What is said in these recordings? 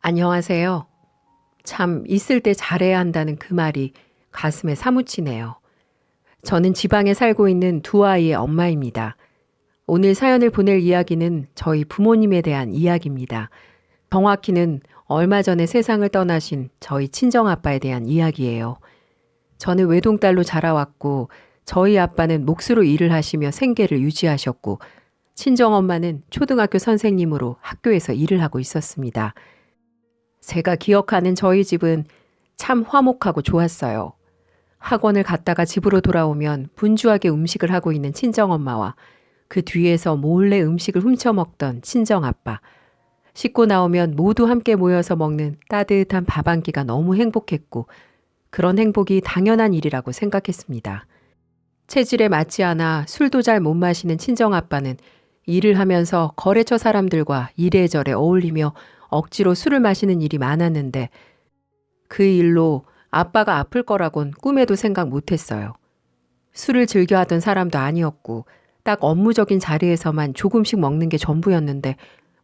안녕하세요. 참 있을 때 잘해야 한다는 그 말이 가슴에 사무치네요. 저는 지방에 살고 있는 두 아이의 엄마입니다. 오늘 사연을 보낼 이야기는 저희 부모님에 대한 이야기입니다. 정확히는 얼마 전에 세상을 떠나신 저희 친정아빠에 대한 이야기예요. 저는 외동딸로 자라왔고 저희 아빠는 몫으로 일을 하시며 생계를 유지하셨고 친정엄마는 초등학교 선생님으로 학교에서 일을 하고 있었습니다. 제가 기억하는 저희 집은 참 화목하고 좋았어요. 학원을 갔다가 집으로 돌아오면 분주하게 음식을 하고 있는 친정엄마와 그 뒤에서 몰래 음식을 훔쳐먹던 친정아빠. 씻고 나오면 모두 함께 모여서 먹는 따뜻한 밥 한 끼가 너무 행복했고 그런 행복이 당연한 일이라고 생각했습니다. 체질에 맞지 않아 술도 잘 못 마시는 친정아빠는 일을 하면서 거래처 사람들과 이래저래 어울리며 억지로 술을 마시는 일이 많았는데 그 일로 아빠가 아플 거라곤 꿈에도 생각 못했어요. 술을 즐겨 하던 사람도 아니었고 딱 업무적인 자리에서만 조금씩 먹는 게 전부였는데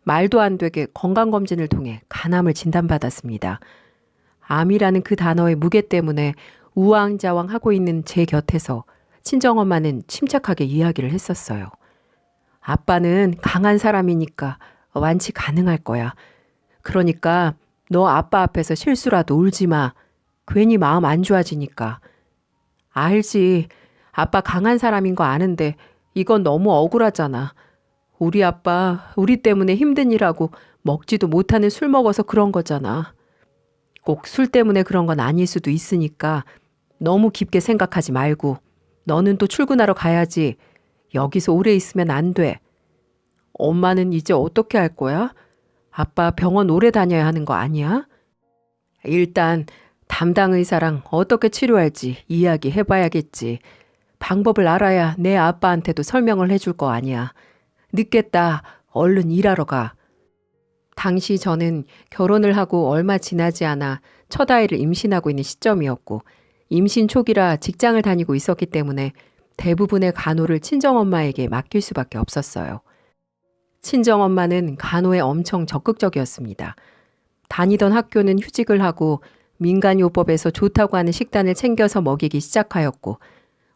말도 안 되게 건강검진을 통해 간암을 진단받았습니다. 암이라는 그 단어의 무게 때문에 우왕좌왕하고 있는 제 곁에서 친정엄마는 침착하게 이야기를 했었어요. 아빠는 강한 사람이니까 완치 가능할 거야. 그러니까 너 아빠 앞에서 실수라도 울지 마. 괜히 마음 안 좋아지니까. 알지. 아빠 강한 사람인 거 아는데 이건 너무 억울하잖아. 우리 아빠 우리 때문에 힘든 일하고 먹지도 못하는 술 먹어서 그런 거잖아. 꼭 술 때문에 그런 건 아닐 수도 있으니까 너무 깊게 생각하지 말고 너는 또 출근하러 가야지. 여기서 오래 있으면 안 돼. 엄마는 이제 어떻게 할 거야? 아빠 병원 오래 다녀야 하는 거 아니야? 일단 담당 의사랑 어떻게 치료할지 이야기해봐야겠지. 방법을 알아야 내 아빠한테도 설명을 해줄 거 아니야. 늦겠다. 얼른 일하러 가. 당시 저는 결혼을 하고 얼마 지나지 않아 첫 아이를 임신하고 있는 시점이었고 임신 초기라 직장을 다니고 있었기 때문에 대부분의 간호를 친정엄마에게 맡길 수밖에 없었어요. 친정엄마는 간호에 엄청 적극적이었습니다. 다니던 학교는 휴직을 하고 민간요법에서 좋다고 하는 식단을 챙겨서 먹이기 시작하였고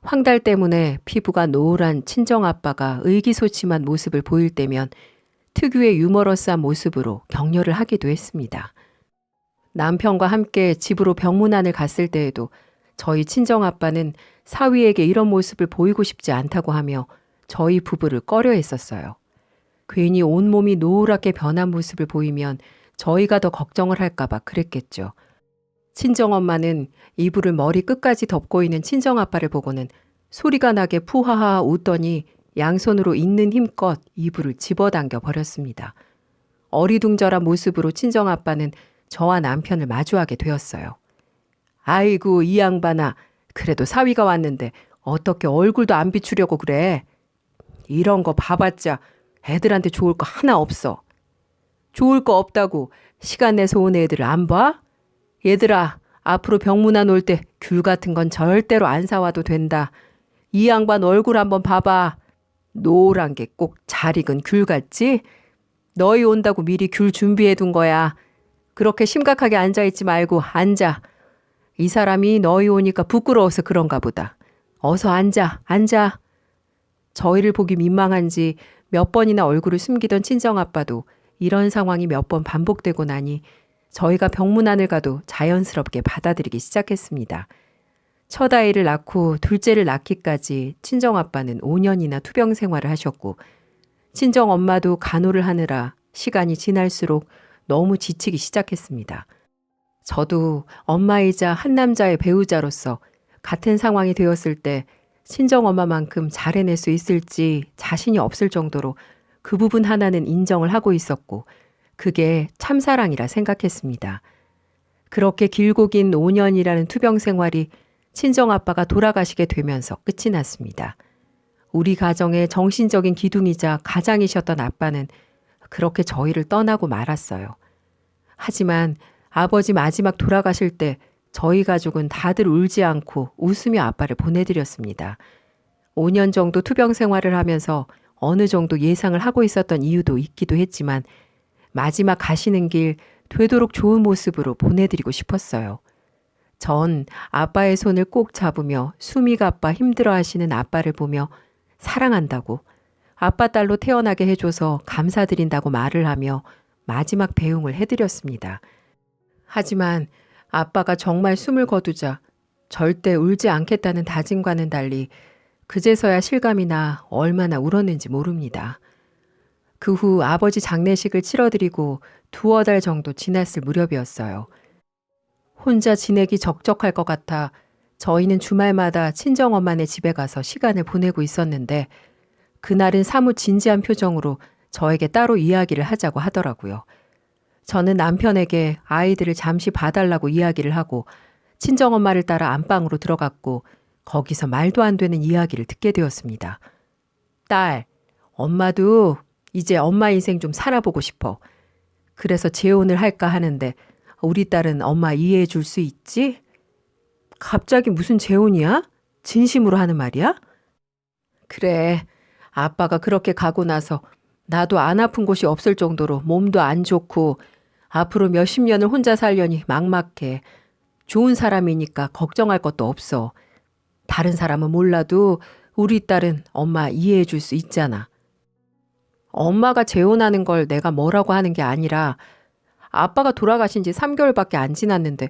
황달 때문에 피부가 노란 친정아빠가 의기소침한 모습을 보일 때면 특유의 유머러스한 모습으로 격려를 하기도 했습니다. 남편과 함께 집으로 병문안을 갔을 때에도 저희 친정아빠는 사위에게 이런 모습을 보이고 싶지 않다고 하며 저희 부부를 꺼려했었어요. 괜히 온몸이 노랗게 변한 모습을 보이면 저희가 더 걱정을 할까봐 그랬겠죠. 친정엄마는 이불을 머리 끝까지 덮고 있는 친정아빠를 보고는 소리가 나게 푸하하 웃더니 양손으로 있는 힘껏 이불을 집어당겨 버렸습니다. 어리둥절한 모습으로 친정아빠는 저와 남편을 마주하게 되었어요. 아이고 이 양반아, 그래도 사위가 왔는데 어떻게 얼굴도 안 비추려고 그래. 이런 거 봐봤자 애들한테 좋을 거 하나 없어. 좋을 거 없다고 시간 내서 온 애들을 안 봐? 얘들아, 앞으로 병문안 올 때 귤 같은 건 절대로 안 사와도 된다. 이 양반 얼굴 한번 봐봐. 노란 게 꼭 잘 익은 귤 같지? 너희 온다고 미리 귤 준비해 둔 거야. 그렇게 심각하게 앉아있지 말고 앉아. 이 사람이 너희 오니까 부끄러워서 그런가 보다. 어서 앉아, 앉아. 저희를 보기 민망한지 몇 번이나 얼굴을 숨기던 친정아빠도 이런 상황이 몇 번 반복되고 나니 저희가 병문안을 가도 자연스럽게 받아들이기 시작했습니다. 첫 아이를 낳고 둘째를 낳기까지 친정아빠는 5년이나 투병 생활을 하셨고 친정엄마도 간호를 하느라 시간이 지날수록 너무 지치기 시작했습니다. 저도 엄마이자 한 남자의 배우자로서 같은 상황이 되었을 때 친정엄마만큼 잘 해낼 수 있을지 자신이 없을 정도로 그 부분 하나는 인정을 하고 있었고 그게 참사랑이라 생각했습니다. 그렇게 길고 긴 5년이라는 투병 생활이 친정아빠가 돌아가시게 되면서 끝이 났습니다. 우리 가정의 정신적인 기둥이자 가장이셨던 아빠는 그렇게 저희를 떠나고 말았어요. 하지만 아버지 마지막 돌아가실 때 저희 가족은 다들 울지 않고 웃으며 아빠를 보내드렸습니다. 5년 정도 투병 생활을 하면서 어느 정도 예상을 하고 있었던 이유도 있기도 했지만 마지막 가시는 길 되도록 좋은 모습으로 보내드리고 싶었어요. 전 아빠의 손을 꼭 잡으며 수미가 아빠 힘들어하시는 아빠를 보며 사랑한다고, 아빠 딸로 태어나게 해줘서 감사드린다고 말을 하며 마지막 배웅을 해드렸습니다. 하지만 아빠가 정말 숨을 거두자 절대 울지 않겠다는 다짐과는 달리 그제서야 실감이 나 얼마나 울었는지 모릅니다. 그 후 아버지 장례식을 치러드리고 2달 정도 지났을 무렵이었어요. 혼자 지내기 적적할 것 같아 저희는 주말마다 친정엄마네 집에 가서 시간을 보내고 있었는데 그날은 사뭇 진지한 표정으로 저에게 따로 이야기를 하자고 하더라고요. 저는 남편에게 아이들을 잠시 봐달라고 이야기를 하고 친정엄마를 따라 안방으로 들어갔고 거기서 말도 안 되는 이야기를 듣게 되었습니다. 딸, 엄마도 이제 엄마 인생 좀 살아보고 싶어. 그래서 재혼을 할까 하는데 우리 딸은 엄마 이해해 줄 수 있지? 갑자기 무슨 재혼이야? 진심으로 하는 말이야? 그래, 아빠가 그렇게 가고 나서 나도 안 아픈 곳이 없을 정도로 몸도 안 좋고 앞으로 몇십 년을 혼자 살려니 막막해. 좋은 사람이니까 걱정할 것도 없어. 다른 사람은 몰라도 우리 딸은 엄마 이해해 줄 수 있잖아. 엄마가 재혼하는 걸 내가 뭐라고 하는 게 아니라 아빠가 돌아가신 지 3개월밖에 안 지났는데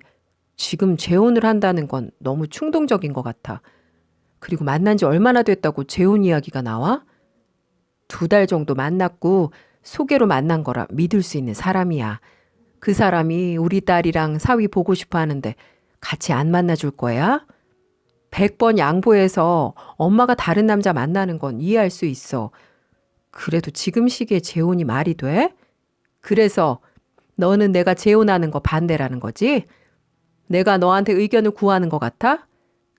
지금 재혼을 한다는 건 너무 충동적인 것 같아. 그리고 만난 지 얼마나 됐다고 재혼 이야기가 나와? 2달 정도 만났고 소개로 만난 거라 믿을 수 있는 사람이야. 그 사람이 우리 딸이랑 사위 보고 싶어 하는데 같이 안 만나줄 거야? 100번 양보해서 엄마가 다른 남자 만나는 건 이해할 수 있어. 그래도 지금 시기에 재혼이 말이 돼? 그래서 너는 내가 재혼하는 거 반대라는 거지? 내가 너한테 의견을 구하는 것 같아?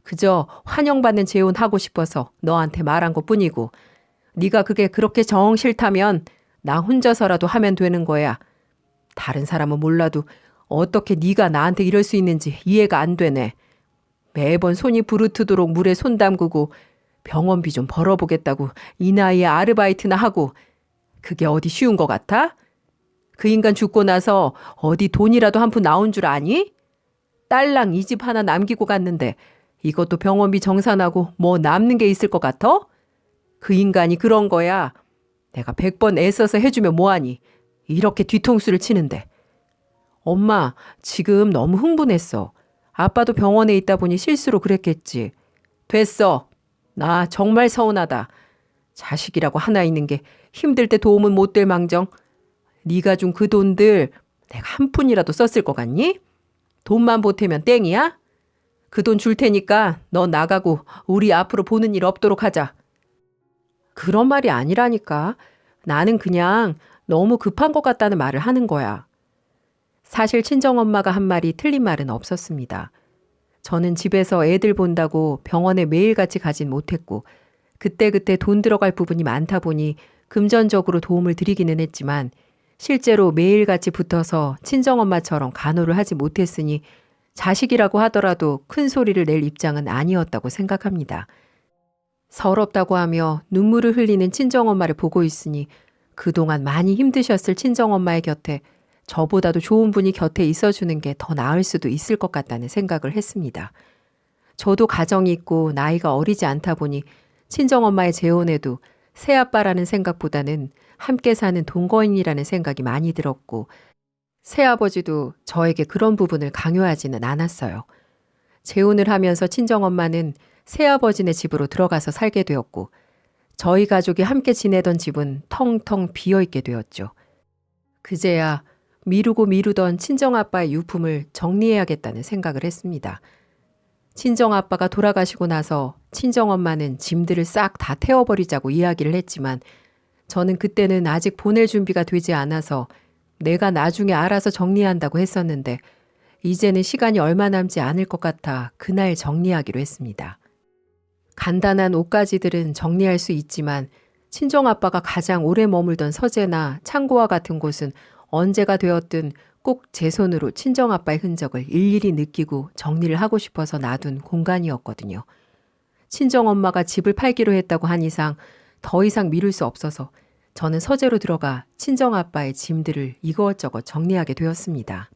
그저 환영받는 재혼하고 싶어서 너한테 말한 것뿐이고 네가 그게 그렇게 정 싫다면 나 혼자서라도 하면 되는 거야. 다른 사람은 몰라도 어떻게 네가 나한테 이럴 수 있는지 이해가 안 되네. 매번 손이 부르트도록 물에 손 담그고 병원비 좀 벌어보겠다고 이 나이에 아르바이트나 하고 그게 어디 쉬운 것 같아? 그 인간 죽고 나서 어디 돈이라도 한 푼 나온 줄 아니? 딸랑 이 집 하나 남기고 갔는데 이것도 병원비 정산하고 뭐 남는 게 있을 것 같아? 그 인간이 그런 거야. 내가 100번 애써서 해주면 뭐하니? 이렇게 뒤통수를 치는데. 엄마, 지금 너무 흥분했어. 아빠도 병원에 있다 보니 실수로 그랬겠지. 됐어. 나 정말 서운하다. 자식이라고 하나 있는 게 힘들 때 도움은 못 될 망정. 네가 준 그 돈들 내가 한 푼이라도 썼을 것 같니? 돈만 보태면 땡이야? 그 돈 줄 테니까 너 나가고 우리 앞으로 보는 일 없도록 하자. 그런 말이 아니라니까. 나는 그냥 너무 급한 것 같다는 말을 하는 거야. 사실 친정엄마가 한 말이 틀린 말은 없었습니다. 저는 집에서 애들 본다고 병원에 매일같이 가진 못했고 그때그때 돈 들어갈 부분이 많다 보니 금전적으로 도움을 드리기는 했지만 실제로 매일같이 붙어서 친정엄마처럼 간호를 하지 못했으니 자식이라고 하더라도 큰 소리를 낼 입장은 아니었다고 생각합니다. 서럽다고 하며 눈물을 흘리는 친정엄마를 보고 있으니 그동안 많이 힘드셨을 친정엄마의 곁에 저보다도 좋은 분이 곁에 있어주는 게 더 나을 수도 있을 것 같다는 생각을 했습니다. 저도 가정이 있고 나이가 어리지 않다 보니 친정엄마의 재혼에도 새아빠라는 생각보다는 함께 사는 동거인이라는 생각이 많이 들었고 새아버지도 저에게 그런 부분을 강요하지는 않았어요. 재혼을 하면서 친정엄마는 새아버지네 집으로 들어가서 살게 되었고 저희 가족이 함께 지내던 집은 텅텅 비어있게 되었죠. 그제야 미루고 미루던 친정아빠의 유품을 정리해야겠다는 생각을 했습니다. 친정아빠가 돌아가시고 나서 친정엄마는 짐들을 싹 다 태워버리자고 이야기를 했지만 저는 그때는 아직 보낼 준비가 되지 않아서 내가 나중에 알아서 정리한다고 했었는데 이제는 시간이 얼마 남지 않을 것 같아 그날 정리하기로 했습니다. 간단한 옷가지들은 정리할 수 있지만 친정아빠가 가장 오래 머물던 서재나 창고와 같은 곳은 언제가 되었든 꼭 제 손으로 친정아빠의 흔적을 일일이 느끼고 정리를 하고 싶어서 놔둔 공간이었거든요. 친정엄마가 집을 팔기로 했다고 한 이상 더 이상 미룰 수 없어서 저는 서재로 들어가 친정아빠의 짐들을 이것저것 정리하게 되었습니다.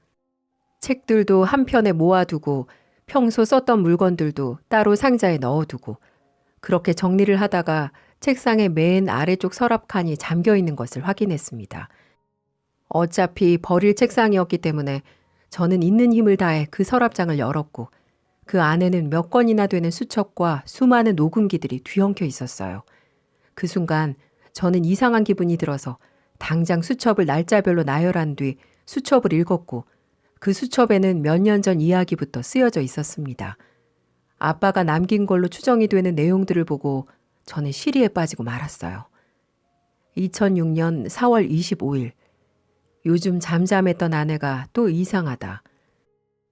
책들도 한편에 모아두고 평소 썼던 물건들도 따로 상자에 넣어두고 그렇게 정리를 하다가 책상의 맨 아래쪽 서랍칸이 잠겨 있는 것을 확인했습니다. 어차피 버릴 책상이었기 때문에 저는 있는 힘을 다해 그 서랍장을 열었고 그 안에는 몇 권이나 되는 수첩과 수많은 녹음기들이 뒤엉켜 있었어요. 그 순간 저는 이상한 기분이 들어서 당장 수첩을 날짜별로 나열한 뒤 수첩을 읽었고 그 수첩에는 몇 년 전 이야기부터 쓰여져 있었습니다. 아빠가 남긴 걸로 추정이 되는 내용들을 보고 저는 시리에 빠지고 말았어요. 2006년 4월 25일. 요즘 잠잠했던 아내가 또 이상하다.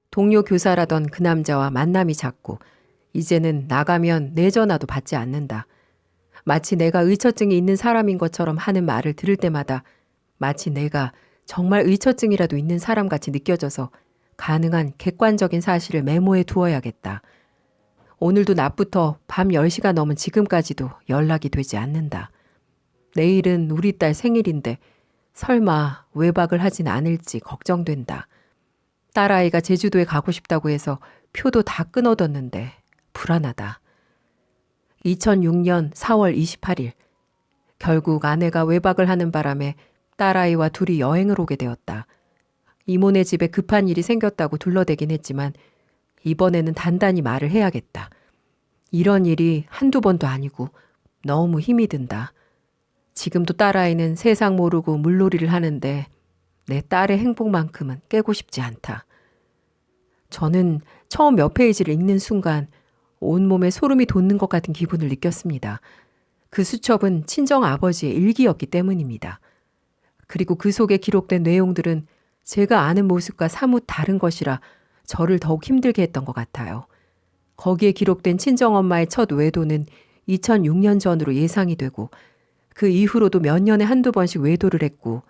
동료 교사라던 그 남자와 만남이 잦고 이제는 나가면 내 전화도 받지 않는다. 마치 내가 의처증이 있는 사람인 것처럼 하는 말을 들을 때마다 마치 내가 정말 의처증이라도 있는 사람같이 느껴져서 가능한 객관적인 사실을 메모해 두어야겠다. 오늘도 낮부터 밤 10시가 넘은 지금까지도 연락이 되지 않는다. 내일은 우리 딸 생일인데 설마 외박을 하진 않을지 걱정된다. 딸아이가 제주도에 가고 싶다고 해서 표도 다 끊어뒀는데 불안하다. 2006년 4월 28일. 결국 아내가 외박을 하는 바람에 딸아이와 둘이 여행을 오게 되었다. 이모네 집에 급한 일이 생겼다고 둘러대긴 했지만 이번에는 단단히 말을 해야겠다. 이런 일이 한두 번도 아니고 너무 힘이 든다. 지금도 딸아이는 세상 모르고 물놀이를 하는데 내 딸의 행복만큼은 깨고 싶지 않다. 저는 처음 몇 페이지를 읽는 순간 온몸에 소름이 돋는 것 같은 기분을 느꼈습니다. 그 수첩은 친정 아버지의 일기였기 때문입니다. 그리고 그 속에 기록된 내용들은 제가 아는 모습과 사뭇 다른 것이라 저를 더욱 힘들게 했던 것 같아요. 거기에 기록된 친정엄마의 첫 외도는 2006년 전으로 예상이 되고 그 이후로도 몇 년에 한두 번씩 외도를 했고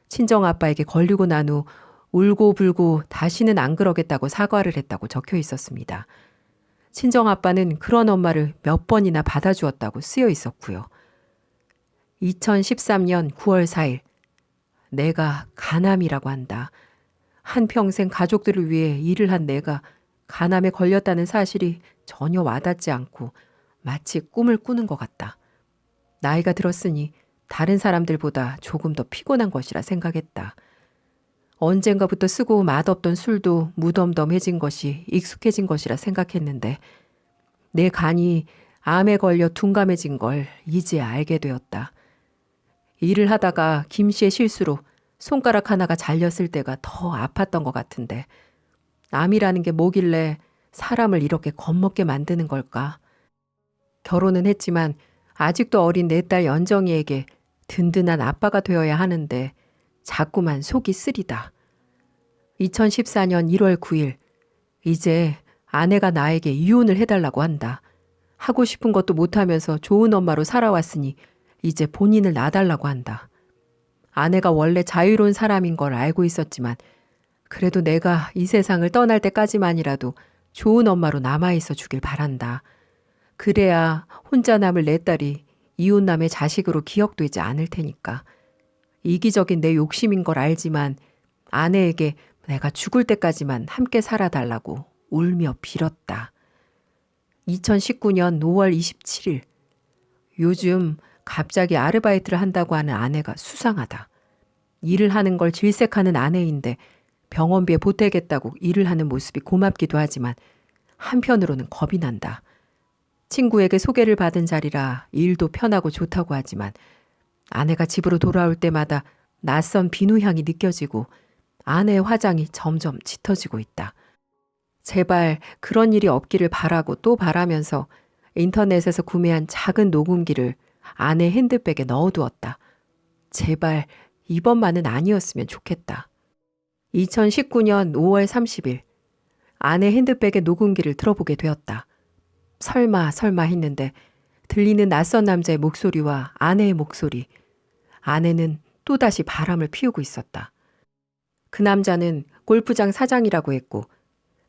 친정아빠에게 걸리고 난 후 울고불고 다시는 안 그러겠다고 사과를 했다고 적혀 있었습니다. 친정아빠는 그런 엄마를 몇 번이나 받아주었다고 쓰여 있었고요. 2013년 9월 4일. 내가 간암이라고 한다. 한평생 가족들을 위해 일을 한 내가 간암에 걸렸다는 사실이 전혀 와닿지 않고 마치 꿈을 꾸는 것 같다. 나이가 들었으니 다른 사람들보다 조금 더 피곤한 것이라 생각했다. 언젠가부터 쓰고 맛없던 술도 무덤덤해진 것이 익숙해진 것이라 생각했는데 내 간이 암에 걸려 둔감해진 걸 이제 알게 되었다. 일을 하다가 김씨의 실수로 손가락 하나가 잘렸을 때가 더 아팠던 것 같은데 암이라는 게 뭐길래 사람을 이렇게 겁먹게 만드는 걸까? 결혼은 했지만 아직도 어린 내 딸 연정이에게 든든한 아빠가 되어야 하는데 자꾸만 속이 쓰리다. 2014년 1월 9일. 이제 아내가 나에게 이혼을 해달라고 한다. 하고 싶은 것도 못하면서 좋은 엄마로 살아왔으니 이제 본인을 놔달라고 한다. 아내가 원래 자유로운 사람인 걸 알고 있었지만 그래도 내가 이 세상을 떠날 때까지만이라도 좋은 엄마로 남아있어 주길 바란다. 그래야 혼자 남을 내 딸이 이웃남의 자식으로 기억되지 않을 테니까. 이기적인 내 욕심인 걸 알지만 아내에게 내가 죽을 때까지만 함께 살아달라고 울며 빌었다. 2019년 5월 27일. 요즘 갑자기 아르바이트를 한다고 하는 아내가 수상하다. 일을 하는 걸 질색하는 아내인데 병원비에 보태겠다고 일을 하는 모습이 고맙기도 하지만 한편으로는 겁이 난다. 친구에게 소개를 받은 자리라 일도 편하고 좋다고 하지만 아내가 집으로 돌아올 때마다 낯선 비누향이 느껴지고 아내의 화장이 점점 짙어지고 있다. 제발 그런 일이 없기를 바라고 또 바라면서 인터넷에서 구매한 작은 녹음기를 아내 핸드백에 넣어두었다. 제발 이번만은 아니었으면 좋겠다. 2019년 5월 30일. 아내 핸드백의 녹음기를 들어보게 되었다. 설마 했는데 들리는 낯선 남자의 목소리와 아내의 목소리. 아내는 또다시 바람을 피우고 있었다. 그 남자는 골프장 사장이라고 했고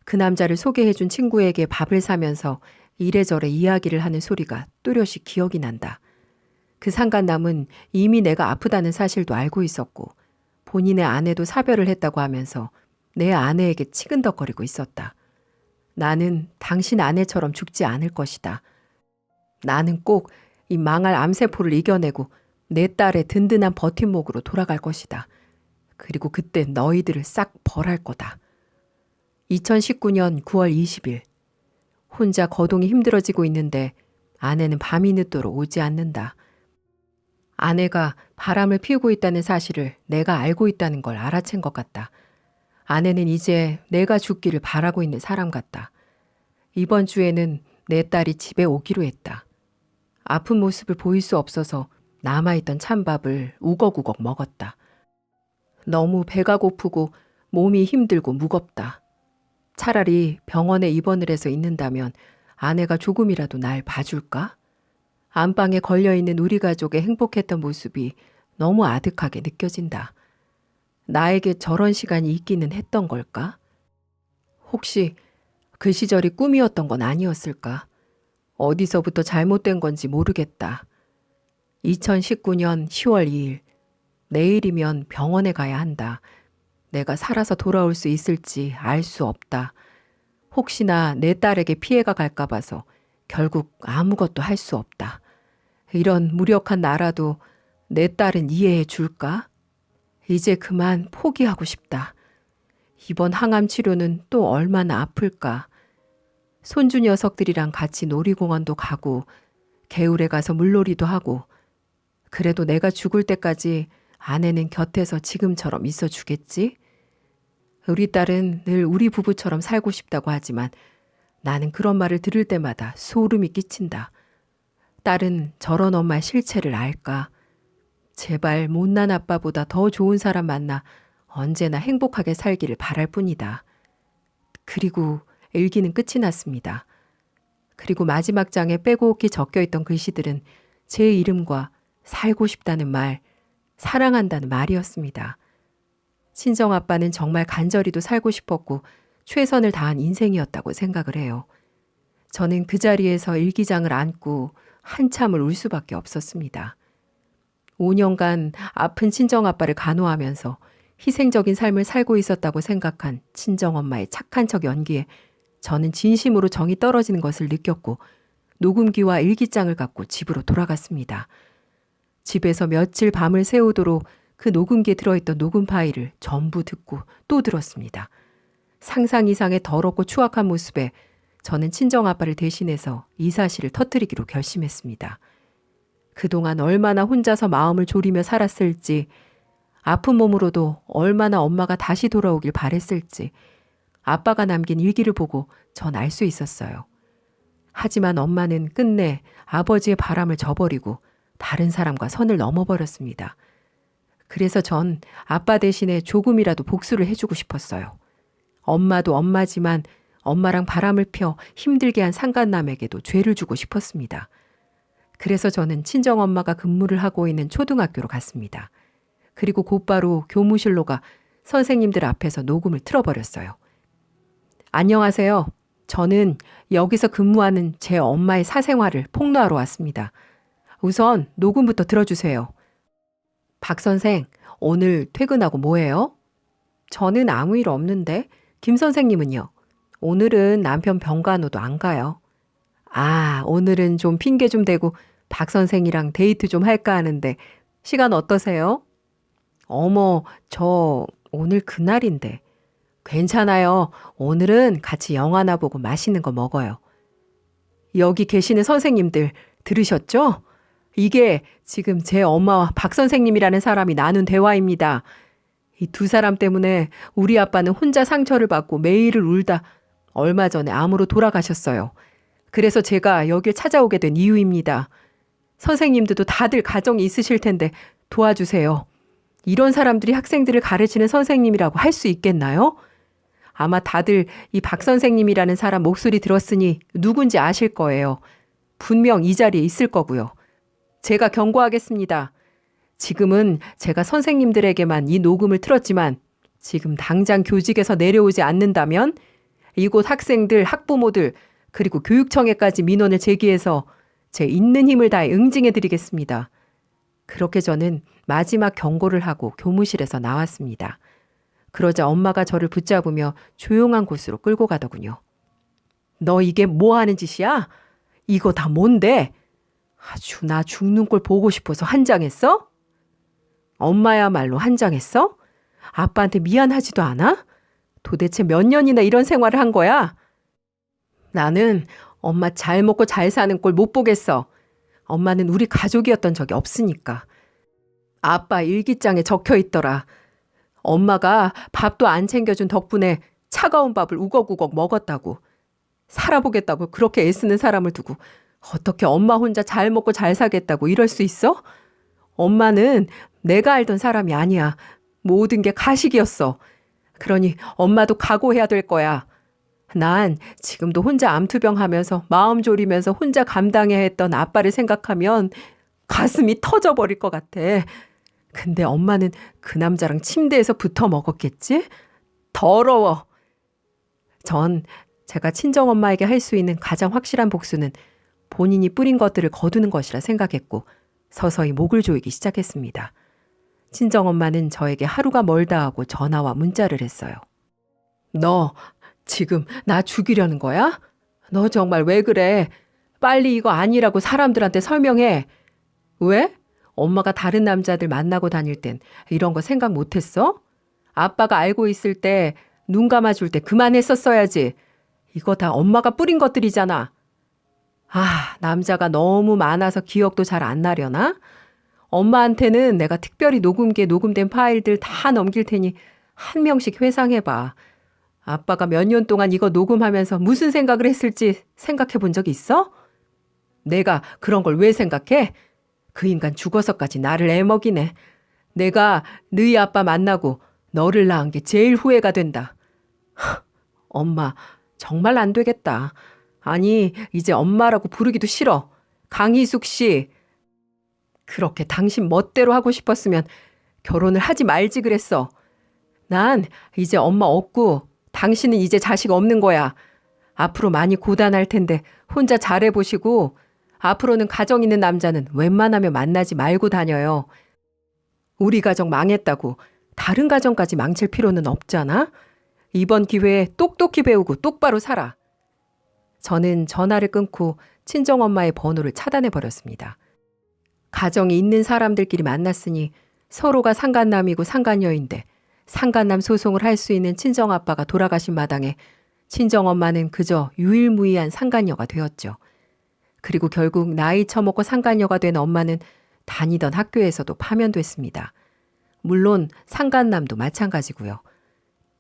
그 남자를 소개해준 친구에게 밥을 사면서 이래저래 이야기를 하는 소리가 또렷이 기억이 난다. 그 상간남은 이미 내가 아프다는 사실도 알고 있었고 본인의 아내도 사별을 했다고 하면서 내 아내에게 치근덕거리고 있었다. 나는 당신 아내처럼 죽지 않을 것이다. 나는 꼭 이 망할 암세포를 이겨내고 내 딸의 든든한 버팀목으로 돌아갈 것이다. 그리고 그때 너희들을 싹 벌할 거다. 2019년 9월 20일. 혼자 거동이 힘들어지고 있는데 아내는 밤이 늦도록 오지 않는다. 아내가 바람을 피우고 있다는 사실을 내가 알고 있다는 걸 알아챈 것 같다. 아내는 이제 내가 죽기를 바라고 있는 사람 같다. 이번 주에는 내 딸이 집에 오기로 했다. 아픈 모습을 보일 수 없어서 남아있던 찬밥을 우걱우걱 먹었다. 너무 배가 고프고 몸이 힘들고 무겁다. 차라리 병원에 입원을 해서 있는다면 아내가 조금이라도 날 봐줄까? 안방에 걸려있는 우리 가족의 행복했던 모습이 너무 아득하게 느껴진다. 나에게 저런 시간이 있기는 했던 걸까? 혹시 그 시절이 꿈이었던 건 아니었을까? 어디서부터 잘못된 건지 모르겠다. 2019년 10월 2일. 내일이면 병원에 가야 한다. 내가 살아서 돌아올 수 있을지 알 수 없다. 혹시나 내 딸에게 피해가 갈까 봐서 결국 아무것도 할 수 없다. 이런 무력한 나라도 내 딸은 이해해 줄까? 이제 그만 포기하고 싶다. 이번 항암 치료는 또 얼마나 아플까? 손주 녀석들이랑 같이 놀이공원도 가고 개울에 가서 물놀이도 하고 그래도 내가 죽을 때까지 아내는 곁에서 지금처럼 있어 주겠지? 우리 딸은 늘 우리 부부처럼 살고 싶다고 하지만 나는 그런 말을 들을 때마다 소름이 끼친다. 딸은 저런 엄마의 실체를 알까? 제발 못난 아빠보다 더 좋은 사람 만나 언제나 행복하게 살기를 바랄 뿐이다. 그리고 일기는 끝이 났습니다. 그리고 마지막 장에 빼곡히 적혀있던 글씨들은 제 이름과 살고 싶다는 말, 사랑한다는 말이었습니다. 친정아빠는 정말 간절히도 살고 싶었고 최선을 다한 인생이었다고 생각을 해요. 저는 그 자리에서 일기장을 안고 한참을 울 수밖에 없었습니다. 5년간 아픈 친정아빠를 간호하면서 희생적인 삶을 살고 있었다고 생각한 친정엄마의 착한 척 연기에 저는 진심으로 정이 떨어지는 것을 느꼈고 녹음기와 일기장을 갖고 집으로 돌아갔습니다. 집에서 며칠 밤을 새우도록 그 녹음기에 들어있던 녹음 파일을 전부 듣고 또 들었습니다. 상상 이상의 더럽고 추악한 모습에 저는 친정아빠를 대신해서 이 사실을 터뜨리기로 결심했습니다. 그동안 얼마나 혼자서 마음을 졸이며 살았을지, 아픈 몸으로도 얼마나 엄마가 다시 돌아오길 바랬을지 아빠가 남긴 일기를 보고 전 알 수 있었어요. 하지만 엄마는 끝내 아버지의 바람을 저버리고 다른 사람과 선을 넘어버렸습니다. 그래서 전 아빠 대신에 조금이라도 복수를 해주고 싶었어요. 엄마도 엄마지만 엄마랑 바람을 펴 힘들게 한 상간남에게도 죄를 주고 싶었습니다. 그래서 저는 친정엄마가 근무를 하고 있는 초등학교로 갔습니다. 그리고 곧바로 교무실로 가 선생님들 앞에서 녹음을 틀어버렸어요. 안녕하세요. 저는 여기서 근무하는 제 엄마의 사생활을 폭로하러 왔습니다. 우선 녹음부터 들어주세요. 박 선생, 오늘 퇴근하고 뭐해요? 저는 아무 일 없는데 김 선생님은요? 오늘은 남편 병간호도 안 가요. 아, 오늘은 좀 핑계 좀 대고 박 선생이랑 데이트 좀 할까 하는데 시간 어떠세요? 어머, 저 오늘 그날인데. 괜찮아요. 오늘은 같이 영화나 보고 맛있는 거 먹어요. 여기 계시는 선생님들 들으셨죠? 이게 지금 제 엄마와 박 선생님이라는 사람이 나눈 대화입니다. 이 두 사람 때문에 우리 아빠는 혼자 상처를 받고 매일을 울다 얼마 전에 암으로 돌아가셨어요. 그래서 제가 여길 찾아오게 된 이유입니다. 선생님들도 다들 가정이 있으실 텐데 도와주세요. 이런 사람들이 학생들을 가르치는 선생님이라고 할 수 있겠나요? 아마 다들 이 박 선생님이라는 사람 목소리 들었으니 누군지 아실 거예요. 분명 이 자리에 있을 거고요. 제가 경고하겠습니다. 지금은 제가 선생님들에게만 이 녹음을 틀었지만 지금 당장 교직에서 내려오지 않는다면 이곳 학생들, 학부모들 그리고 교육청에까지 민원을 제기해서 제 있는 힘을 다해 응징해 드리겠습니다. 그렇게 저는 마지막 경고를 하고 교무실에서 나왔습니다. 그러자 엄마가 저를 붙잡으며 조용한 곳으로 끌고 가더군요. 너 이게 뭐 하는 짓이야? 이거 다 뭔데? 아주 나 죽는 꼴 보고 싶어서 한장했어? 엄마야말로 한장했어? 아빠한테 미안하지도 않아? 도대체 몇 년이나 이런 생활을 한 거야? 나는 엄마 잘 먹고 잘 사는 꼴 못 보겠어. 엄마는 우리 가족이었던 적이 없으니까. 아빠 일기장에 적혀 있더라. 엄마가 밥도 안 챙겨준 덕분에 차가운 밥을 우걱우걱 먹었다고. 살아보겠다고 그렇게 애쓰는 사람을 두고 어떻게 엄마 혼자 잘 먹고 잘 사겠다고 이럴 수 있어? 엄마는 내가 알던 사람이 아니야. 모든 게 가식이었어. 그러니 엄마도 각오해야 될 거야. 난 지금도 혼자 암투병 하면서 마음 졸이면서 혼자 감당해야 했던 아빠를 생각하면 가슴이 터져버릴 것 같아. 근데 엄마는 그 남자랑 침대에서 붙어 먹었겠지? 더러워. 전 제가 친정엄마에게 할 수 있는 가장 확실한 복수는 본인이 뿌린 것들을 거두는 것이라 생각했고 서서히 목을 조이기 시작했습니다. 친정엄마는 저에게 하루가 멀다 하고 전화와 문자를 했어요. 너 지금 나 죽이려는 거야? 너 정말 왜 그래? 빨리 이거 아니라고 사람들한테 설명해. 왜? 엄마가 다른 남자들 만나고 다닐 땐 이런 거 생각 못 했어? 아빠가 알고 있을 때 눈 감아줄 때 그만했었어야지. 이거 다 엄마가 뿌린 것들이잖아. 아, 남자가 너무 많아서 기억도 잘 안 나려나? 엄마한테는 내가 특별히 녹음기에 녹음된 파일들 다 넘길 테니 한 명씩 회상해봐. 아빠가 몇 년 동안 이거 녹음하면서 무슨 생각을 했을지 생각해 본 적 있어? 내가 그런 걸 왜 생각해? 그 인간 죽어서까지 나를 애먹이네. 내가 너희 아빠 만나고 너를 낳은 게 제일 후회가 된다. 엄마, 정말 안 되겠다. 아니, 이제 엄마라고 부르기도 싫어. 강희숙 씨. 그렇게 당신 멋대로 하고 싶었으면 결혼을 하지 말지 그랬어. 난 이제 엄마 없고 당신은 이제 자식 없는 거야. 앞으로 많이 고단할 텐데 혼자 잘해보시고 앞으로는 가정 있는 남자는 웬만하면 만나지 말고 다녀요. 우리 가정 망했다고 다른 가정까지 망칠 필요는 없잖아. 이번 기회에 똑똑히 배우고 똑바로 살아. 저는 전화를 끊고 친정엄마의 번호를 차단해버렸습니다. 가정이 있는 사람들끼리 만났으니 서로가 상간남이고 상간녀인데 상간남 소송을 할 수 있는 친정아빠가 돌아가신 마당에 친정엄마는 그저 유일무이한 상간녀가 되었죠. 그리고 결국 나이 처먹고 상간녀가 된 엄마는 다니던 학교에서도 파면됐습니다. 물론 상간남도 마찬가지고요.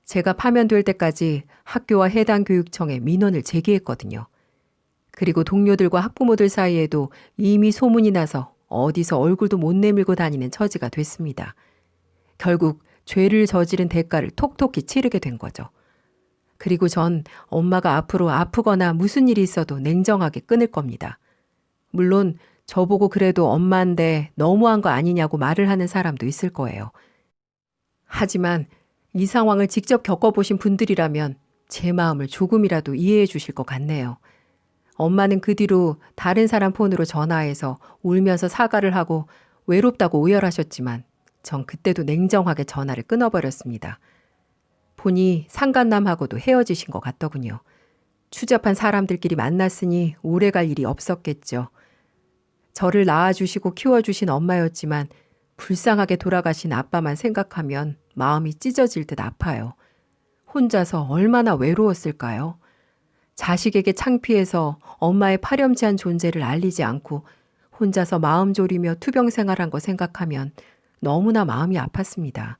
제가 파면될 때까지 학교와 해당 교육청에 민원을 제기했거든요. 그리고 동료들과 학부모들 사이에도 이미 소문이 나서 어디서 얼굴도 못 내밀고 다니는 처지가 됐습니다. 결국 죄를 저지른 대가를 톡톡히 치르게 된 거죠. 그리고 전 엄마가 앞으로 아프거나 무슨 일이 있어도 냉정하게 끊을 겁니다. 물론 저보고 그래도 엄마인데 너무한 거 아니냐고 말을 하는 사람도 있을 거예요. 하지만 이 상황을 직접 겪어보신 분들이라면 제 마음을 조금이라도 이해해 주실 것 같네요. 엄마는 그 뒤로 다른 사람 폰으로 전화해서 울면서 사과를 하고 외롭다고 오열하셨지만 전 그때도 냉정하게 전화를 끊어버렸습니다. 보니 상간남하고도 헤어지신 것 같더군요. 추잡한 사람들끼리 만났으니 오래갈 일이 없었겠죠. 저를 낳아주시고 키워주신 엄마였지만 불쌍하게 돌아가신 아빠만 생각하면 마음이 찢어질 듯 아파요. 혼자서 얼마나 외로웠을까요? 자식에게 창피해서 엄마의 파렴치한 존재를 알리지 않고 혼자서 마음 졸이며 투병 생활한 거 생각하면 너무나 마음이 아팠습니다.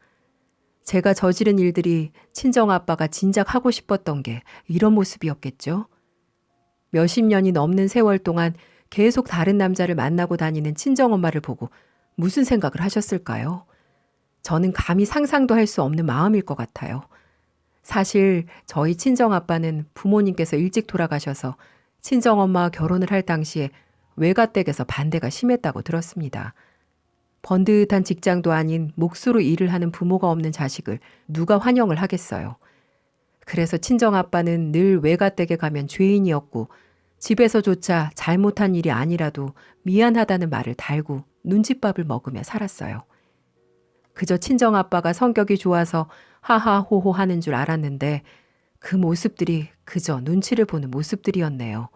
제가 저지른 일들이 친정아빠가 진작 하고 싶었던 게 이런 모습이었겠죠? 몇십 년이 넘는 세월 동안 계속 다른 남자를 만나고 다니는 친정엄마를 보고 무슨 생각을 하셨을까요? 저는 감히 상상도 할 수 없는 마음일 것 같아요. 사실 저희 친정아빠는 부모님께서 일찍 돌아가셔서 친정엄마와 결혼을 할 당시에 외가댁에서 반대가 심했다고 들었습니다. 번듯한 직장도 아닌 몫으로 일을 하는 부모가 없는 자식을 누가 환영을 하겠어요. 그래서 친정아빠는 늘 외가댁에 가면 죄인이었고 집에서조차 잘못한 일이 아니라도 미안하다는 말을 달고 눈칫밥을 먹으며 살았어요. 그저 친정아빠가 성격이 좋아서 하하호호 하는 줄 알았는데 그 모습들이 그저 눈치를 보는 모습들이었네요.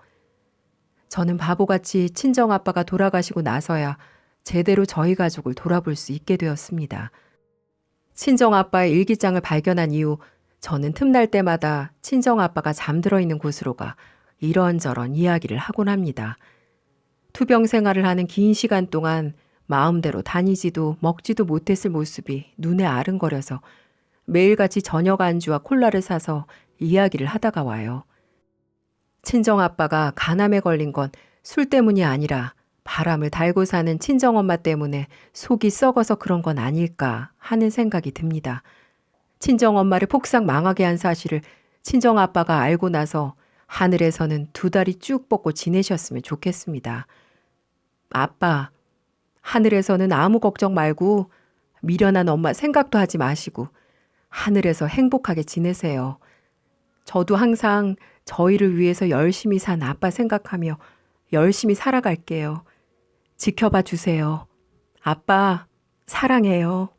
저는 바보같이 친정아빠가 돌아가시고 나서야 제대로 저희 가족을 돌아볼 수 있게 되었습니다. 친정아빠의 일기장을 발견한 이후 저는 틈날 때마다 친정아빠가 잠들어 있는 곳으로 가 이런저런 이야기를 하곤 합니다. 투병 생활을 하는 긴 시간 동안 마음대로 다니지도 먹지도 못했을 모습이 눈에 아른거려서 매일같이 저녁 안주와 콜라를 사서 이야기를 하다가 와요. 친정아빠가 간암에 걸린 건 술 때문이 아니라 바람을 달고 사는 친정엄마 때문에 속이 썩어서 그런 건 아닐까 하는 생각이 듭니다. 친정엄마를 폭삭 망하게 한 사실을 친정아빠가 알고 나서 하늘에서는 두 다리 쭉 뻗고 지내셨으면 좋겠습니다. 아빠, 하늘에서는 아무 걱정 말고 미련한 엄마 생각도 하지 마시고 하늘에서 행복하게 지내세요. 저도 항상 저희를 위해서 열심히 산 아빠 생각하며 열심히 살아갈게요. 지켜봐 주세요. 아빠, 사랑해요.